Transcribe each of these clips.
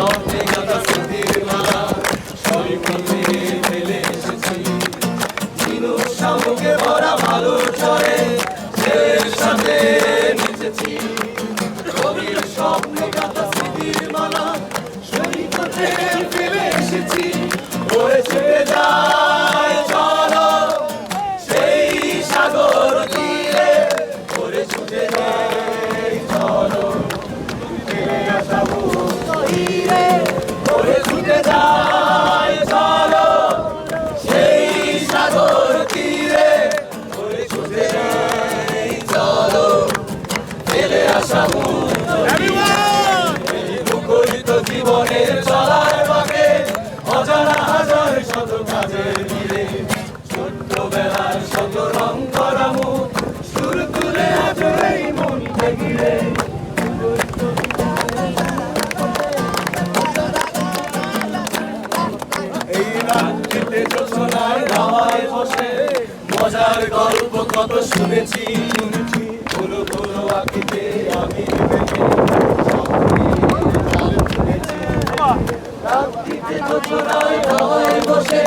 স্বপ্নে গাঁথা স্মৃতির মালা সৈকতে ফেলে এসেছি। ঝিনুক শামুকে ভরা ভালোর চরে ঢেউয়ের সাথে নেচেছি। গভীর স্বপ্নে গাঁথা স্মৃতির মালা সৈকতে ফেলে এসেছি। ওরে ছুটে যায় চলো সেই সাগর তীরে, ওরে ছুটে যায় চলো ফেলে আসা তীরে, ওরে ছুটে যায় চলো সেই সাগর তীরে, ওরে ছুটে যায় চলো ফেলে আসা মুখরিত জীবনের চলার বাঁকে অজানা হাজার শত কাজের মিলে ছোট্টবেলার শত রং করা মুখ সুর তুলে আজ এই মনকে ঘিরে। এই রাত্রিতে জোছনায় হাওয়ায় বসে মজার গল্প কত শুনেছি। পুরো পুরো আঁকিতে আমি রাত্রিতে জোছনায় হাওয়ায় বসে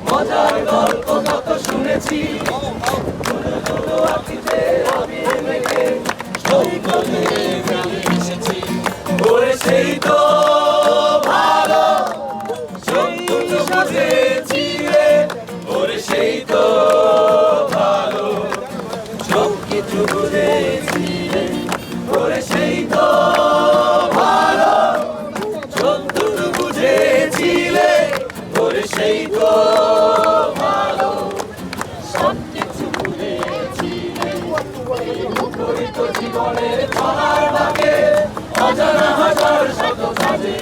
মজার গল্প কত শুনেছি। পুরো পুরো আঁকিতে আমি মেঘে সৈকতে ফেলে এসেছি। ওরে সেই তো ভালো সত্যি বুঝেছি রে, ওরে সেই তো ভালো সব কিছু বুঝেছি রে, ওরে সেই তো ভালো সত্যি বুঝেছিলে, ওরে সেই তো ভালো সব কিছু বুঝেছিলে। মুখরিত জীবনের চলার বাঁকে অজানা হাজার শত কাজে